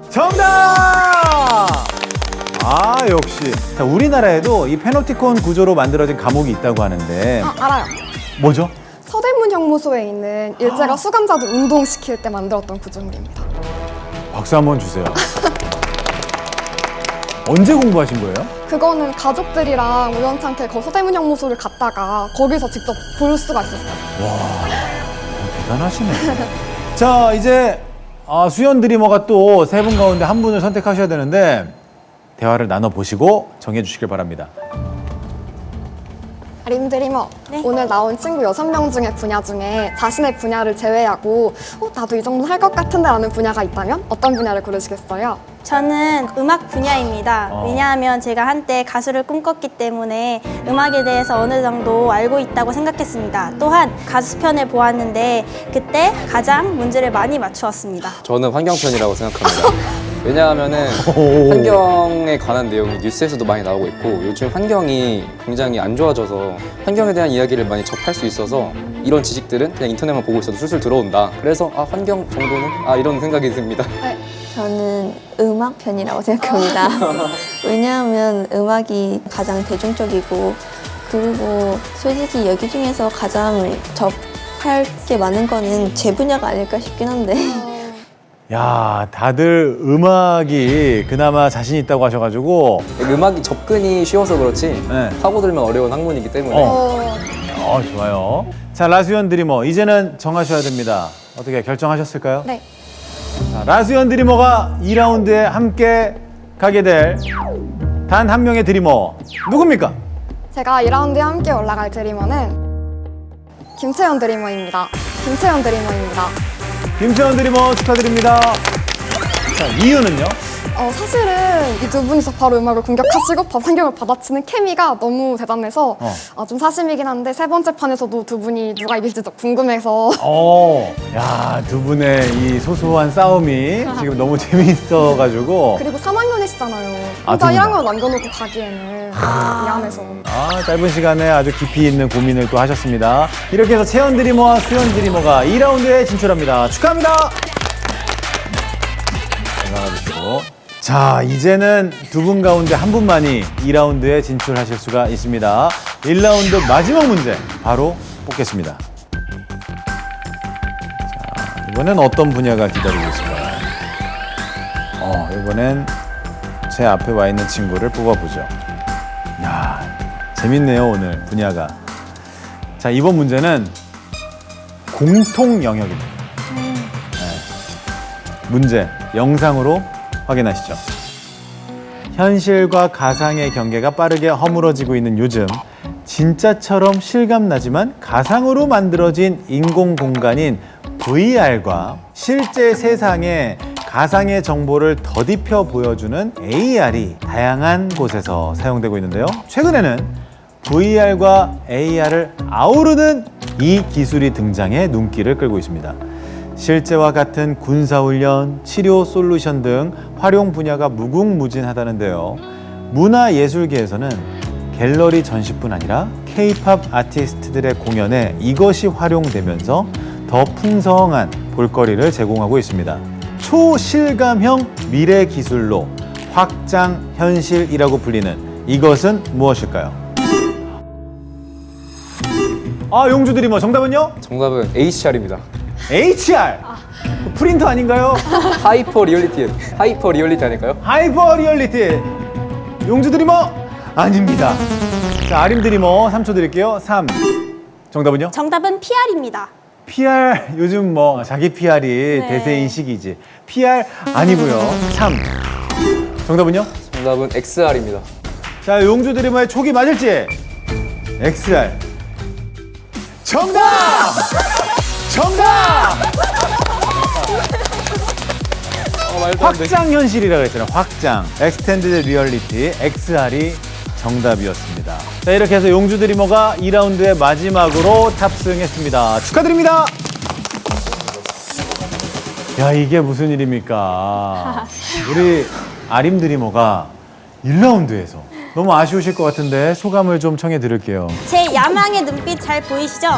정답! 아, 역시. 자, 우리나라에도 이 패놉티콘 구조로 만들어진 감옥이 있다고 하는데. 아, 알아요. 뭐죠? 서대문 형무소에 있는 일제가 수감자들 운동시킬 때 만들었던 구조물입니다. 박수 한번 주세요. 언제 공부하신 거예요? 그거는 가족들이랑 우연찮게 서대문 형무소를 갔다가 거기서 직접 볼 수가 있었어요. 대단하시네. 자, 이제 수연 드리머가 또 세 분 가운데 한 분을 선택하셔야 되는데 대화를 나눠보시고 정해주시길 바랍니다. 아림 드리머, 네. 오늘 나온 친구 6명 중에 분야 중에 자신의 분야를 제외하고 나도 이 정도 할 것 같은데 라는 분야가 있다면 어떤 분야를 고르시겠어요? 저는 음악 분야입니다. 왜냐하면 제가 한때 가수를 꿈꿨기 때문에 음악에 대해서 어느 정도 알고 있다고 생각했습니다. 또한 가수 편을 보았는데 그때 가장 문제를 많이 맞추었습니다. 저는 환경편이라고 생각합니다. 왜냐하면은 환경에 관한 내용이 뉴스에서도 많이 나오고 있고 요즘 환경이 굉장히 안 좋아져서 환경에 대한 이야기를 많이 접할 수 있어서 이런 지식들은 그냥 인터넷만 보고 있어도 술술 들어온다. 그래서 환경 정도는 이런 생각이 듭니다. 저는 음악 편이라고 생각합니다. 왜냐하면 음악이 가장 대중적이고 그리고 솔직히 여기 중에서 가장 접할 게 많은 거는 제 분야가 아닐까 싶긴 한데 야, 다들 음악이 그나마 자신 있다고 하셔가지고 음악이 접근이 쉬워서 그렇지 네. 파고들면 어려운 학문이기 때문에 좋아요. 자, 라수연 드리머, 이제는 정하셔야 됩니다. 어떻게 결정하셨을까요? 네. 자, 라수연 드리머가 2라운드에 함께 가게 될 단 한 명의 드리머 누굽니까? 제가 2라운드에 함께 올라갈 드리머는 김채연 드리머입니다. 김채연 드리머입니다. 김채연 드리머 축하드립니다. 자, 이유는요? 사실은 이 두 분이서 바로 음악을 공격하시고 환경을 받아치는 케미가 너무 대단해서 좀 사심이긴 한데 세 번째 판에서도 두 분이 누가 이길지 좀 궁금해서 야, 두 분의 이 소소한 싸움이 지금 너무 재미있어가지고 그리고 3학년이시잖아요. 아, 혼자 두 분 다. 1학년 남겨놓고 가기에는 미안해서 짧은 시간에 아주 깊이 있는 고민을 또 하셨습니다. 이렇게 해서 채연 드리머와 수연 드리머가 2라운드에 진출합니다. 축하합니다. 건강하시고. 자, 이제는 두 분 가운데 한 분만이 2라운드에 진출하실 수가 있습니다. 1라운드 마지막 문제 바로 뽑겠습니다. 자, 이번엔 어떤 분야가 기다리고 있을까요? 이번엔 제 앞에 와 있는 친구를 뽑아보죠. 야, 재밌네요, 오늘 분야가. 자, 이번 문제는 공통 영역입니다. 문제, 영상으로 확인하시죠. 현실과 가상의 경계가 빠르게 허물어지고 있는 요즘, 진짜처럼 실감나지만 가상으로 만들어진 인공공간인 VR과 실제 세상의 가상의 정보를 더딥혀 보여주는 AR이 다양한 곳에서 사용되고 있는데요. 최근에는 VR과 AR을 아우르는 이 기술이 등장해 눈길을 끌고 있습니다. 실제와 같은 군사훈련, 치료 솔루션 등 활용 분야가 무궁무진하다는데요. 문화예술계에서는 갤러리 전시뿐 아니라 K-팝 아티스트들의 공연에 이것이 활용되면서 더 풍성한 볼거리를 제공하고 있습니다. 초실감형 미래 기술로 확장 현실이라고 불리는 이것은 무엇일까요? 용주 드리머 정답은요? 정답은 HR입니다. HR! 프린터 아닌가요? 하이퍼 리얼리티 아닐까요? 하이퍼 리얼리티! 용주 드리머? 아닙니다. 자, 아림 드리머 3초 드릴게요. 3. 정답은요? 정답은 PR입니다. PR, 요즘 자기 PR이 대세인 시기지. PR 아니고요. 3. 정답은요? 정답은 XR입니다. 자, 용주 드리머의 촉이 맞을지? XR. 정답! 정답! 확장 현실이라고 했잖아요. 확장. 엑스텐디드 리얼리티 XR이 정답이었습니다. 자, 이렇게 해서 용주 드리머가 2라운드의 마지막으로 탑승했습니다. 축하드립니다. 야, 이게 무슨 일입니까? 우리 아림 드리머가 1라운드에서 너무 아쉬우실 것 같은데 소감을 좀 청해 드릴게요. 제 야망의 눈빛 잘 보이시죠?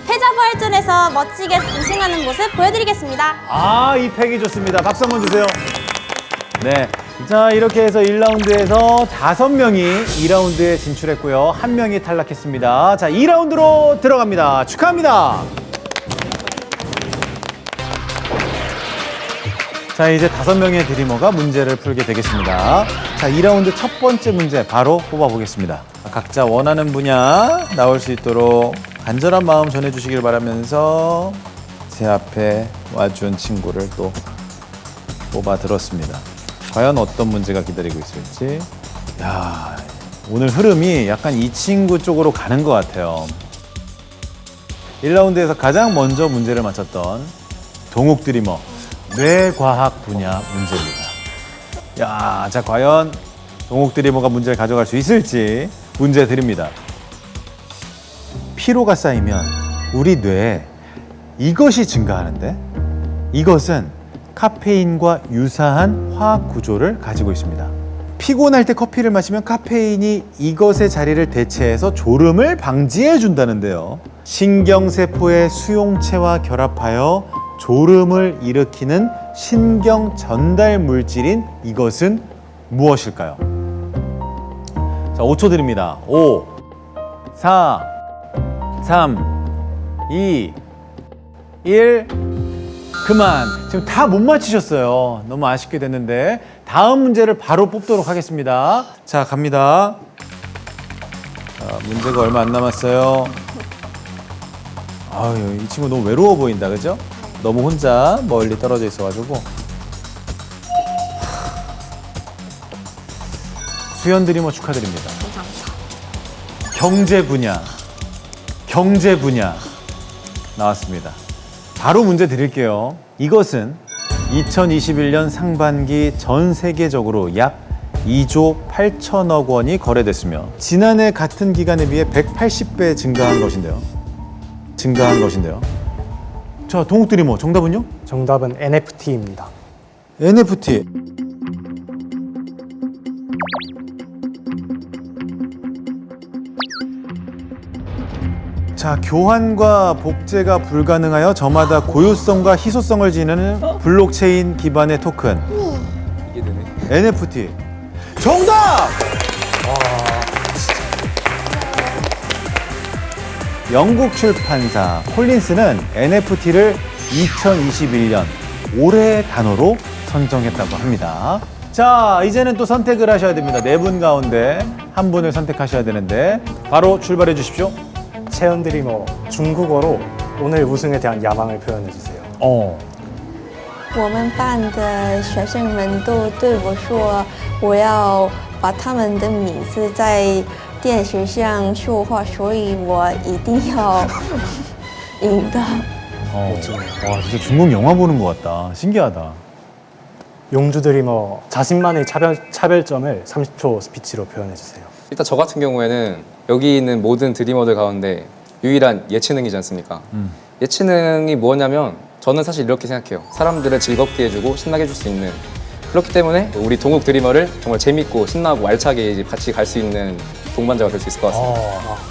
패자부활전에서 멋지게 우승하는 모습 보여드리겠습니다. 이 팩이 좋습니다. 박수 한번 주세요. 네. 자, 이렇게 해서 1라운드에서 5명이 2라운드에 진출했고요. 1명이 탈락했습니다. 자, 2라운드로 들어갑니다. 축하합니다. 자, 이제 5명의 드리머가 문제를 풀게 되겠습니다. 자, 2라운드 첫 번째 문제 바로 뽑아보겠습니다. 각자 원하는 분야 나올 수 있도록 간절한 마음 전해주시길 바라면서 제 앞에 와준 친구를 또 뽑아들었습니다. 과연 어떤 문제가 기다리고 있을지. 야, 오늘 흐름이 약간 이 친구 쪽으로 가는 것 같아요. 1라운드에서 가장 먼저 문제를 맞췄던 동욱 드리머 뇌과학 분야 문제입니다. 야, 자, 과연 동욱 드리머가 문제를 가져갈 수 있을지 문제 드립니다. 피로가 쌓이면 우리 뇌에 이것이 증가하는데 이것은 카페인과 유사한 화학 구조를 가지고 있습니다. 피곤할 때 커피를 마시면 카페인이 이것의 자리를 대체해서 졸음을 방지해 준다는데요. 신경세포의 수용체와 결합하여 졸음을 일으키는 신경 전달 물질인 이것은 무엇일까요? 자, 5초 드립니다. 5, 4, 3, 2, 1. 그만. 지금 다 못 맞히셨어요. 너무 아쉽게 됐는데 다음 문제를 바로 뽑도록 하겠습니다. 자, 갑니다. 자, 문제가 얼마 안 남았어요. 아유, 이 친구 너무 외로워 보인다, 그죠? 너무 혼자 멀리 떨어져 있어가지고. 수연 드리머 축하드립니다. 경제 분야 나왔습니다. 바로 문제 드릴게요. 이것은 2021년 상반기 전 세계적으로 약 2조 8천억 원이 거래됐으며 지난해 같은 기간에 비해 180배 증가한 것인데요. 자, 동욱 드리머 정답은요? 정답은 NFT입니다. NFT. 자, 교환과 복제가 불가능하여 저마다 고유성과 희소성을 지니는 블록체인 기반의 토큰 이게 되네. NFT. 정답! 영국 출판사 콜린스는 NFT를 2021년 올해의 단어로 선정했다고 합니다. 자, 이제는 또 선택을 하셔야 됩니다. 4분 가운데 한 분을 선택하셔야 되는데 바로 출발해 주십시오. 채연 드리머 중국어로 오늘 우승에 대한 야망을 표현해 주세요. 我们班的学生们都对我说，我要把他们的名字在电视上说话，所以我一定要赢的。 와, 진짜 중국 영화 보는 것 같다. 신기하다. 용주 드리머 자신만의 차별점을 30초 스피치로 표현해 주세요. 일단 저 같은 경우에는 여기 있는 모든 드리머들 가운데 유일한 예체능이지 않습니까? 예체능이 뭐냐면 저는 사실 이렇게 생각해요. 사람들을 즐겁게 해주고 신나게 해줄 수 있는, 그렇기 때문에 우리 동욱 드리머를 정말 재밌고 신나고 알차게 이제 같이 갈 수 있는 동반자가 될 수 있을 것 같습니다.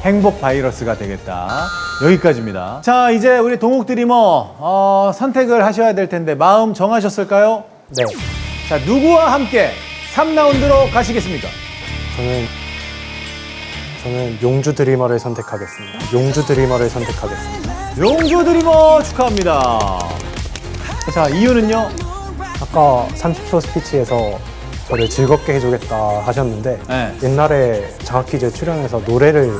행복 바이러스가 되겠다. 여기까지입니다. 자, 이제 우리 동욱 드리머 선택을 하셔야 될 텐데 마음 정하셨을까요? 네, 자, 누구와 함께 3라운드로 가시겠습니까? 저는 용주 드리머를 선택하겠습니다. 용주 드리머를 선택하겠습니다. 용주 드리머 축하합니다. 자, 이유는요? 아까 30초 스피치에서 저를 즐겁게 해주겠다 하셨는데 네. 옛날에 장학퀴즈에 출연해서 노래를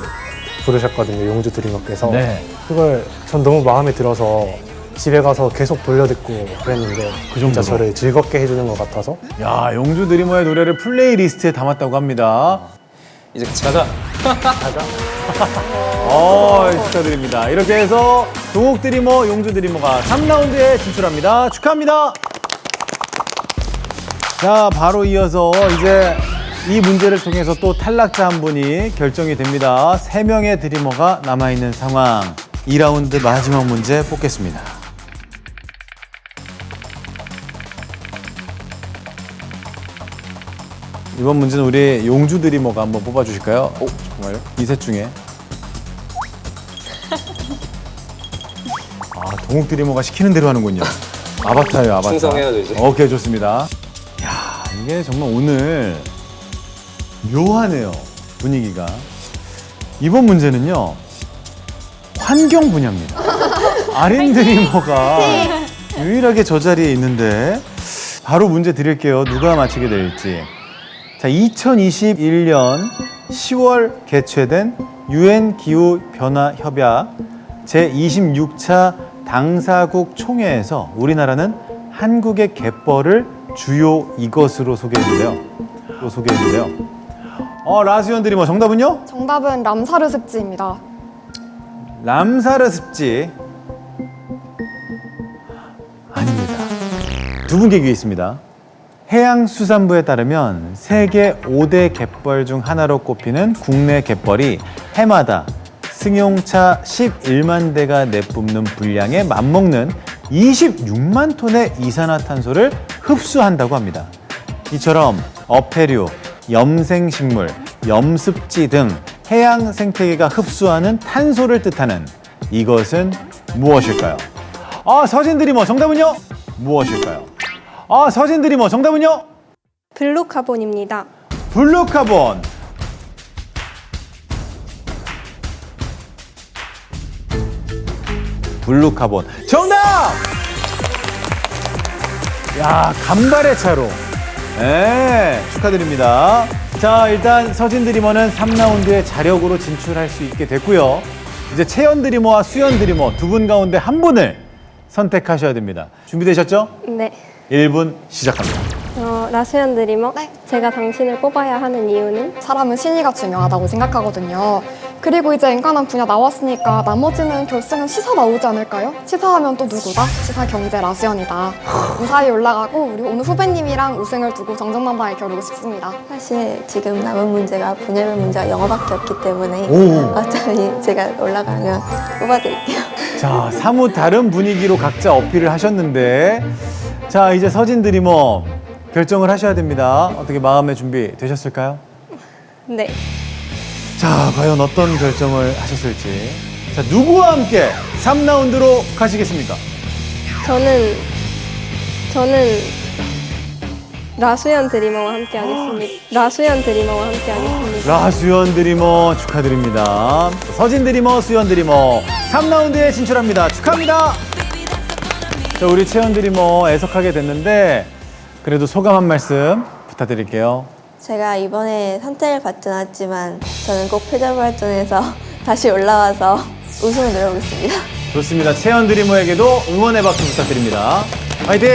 부르셨거든요, 용주 드리머께서. 네. 그걸 전 너무 마음에 들어서 집에 가서 계속 돌려듣고 그랬는데 그 진짜 정도로? 저를 즐겁게 해주는 것 같아서 야, 용주 드리머의 노래를 플레이리스트에 담았다고 합니다. 이제 같이 가자. 축하드립니다. 이렇게 해서 동욱 드리머, 용주 드리머가 3라운드에 진출합니다. 축하합니다. 자, 바로 이어서 이제 이 문제를 통해서 또 탈락자 한 분이 결정이 됩니다. 3명의 드리머가 남아있는 상황. 2라운드 마지막 문제 뽑겠습니다. 이번 문제는 우리 용주 드리머가 한번 뽑아주실까요? 정말요? 이 셋 중에. 동욱 드리머가 시키는 대로 하는군요. 아바타예요, 아바타. 충성해야죠, 이제. 오케이, 좋습니다. 야, 이게 정말 오늘 묘하네요, 분위기가. 이번 문제는요, 환경 분야입니다. 아린 드리머가 유일하게 저 자리에 있는데 바로 문제 드릴게요. 누가 맞히게 될지. 자, 2021년 10월 개최된 UN 기후변화협약 제26차 당사국 총회에서 우리나라는 한국의 갯벌을 주요 이것으로 소개했는데요. 라스연 드리머 정답은요? 정답은 람사르 습지입니다. 람사르 습지 아닙니다. 두 분께 기회 있습니다. 해양수산부에 따르면 세계 5대 갯벌 중 하나로 꼽히는 국내 갯벌이 해마다 승용차 11만 대가 내뿜는 분량에 맞먹는 26만 톤의 이산화탄소를 흡수한다고 합니다. 이처럼 어패류, 염생식물, 염습지 등 해양 생태계가 흡수하는 탄소를 뜻하는 이것은 무엇일까요? 서진 드리머 정답은요? 무엇일까요? 서진 드리머 정답은요? 블루카본입니다. 블루카본. 블루카본 정답! 야, 간발의 차로. 네, 축하드립니다. 자, 일단 서진 드리머는 3라운드에 자력으로 진출할 수 있게 됐고요. 이제 채연 드리머와 수연 드리머 두 분 가운데 한 분을 선택하셔야 됩니다. 준비되셨죠? 네. 1분 시작합니다. 라수연 드리머? 네. 제가 당신을 뽑아야 하는 이유는? 사람은 신의가 중요하다고 생각하거든요. 그리고 이제 엔간한 분야 나왔으니까 나머지는 결승은 시사 나오지 않을까요? 시사하면 또 누구다? 시사 경제 라수연이다. 무사히 올라가고 우리 오늘 후배님이랑 우승을 두고 정정당당히 겨루고 싶습니다. 사실 지금 남은 문제가 분야별 문제가 영어밖에 없기 때문에 오. 어차피 제가 올라가면 뽑아드릴게요. 자, 사뭇 다른 분위기로 각자 어필을 하셨는데, 자, 이제 서진 드리머 결정을 하셔야 됩니다. 어떻게 마음의 준비 되셨을까요? 네. 자, 과연 어떤 결정을 하셨을지. 자, 누구와 함께 3라운드로 가시겠습니까? 저는 라수연 드리머와 함께 하겠습니다. 라수연 드리머와 함께 하겠습니다. 라수연 드리머 축하드립니다. 서진 드리머, 수연 드리머 3라운드에 진출합니다. 축하합니다. 자, 우리 채연 드리머 애석하게 됐는데 그래도 소감 한 말씀 부탁드릴게요. 제가 이번에 선택을 받지 않았지만 저는 꼭 패자부활전에서 다시 올라와서 우승을 노려보겠습니다. 좋습니다. 채연 드리머에게도 응원의 박수 부탁드립니다. 화이팅!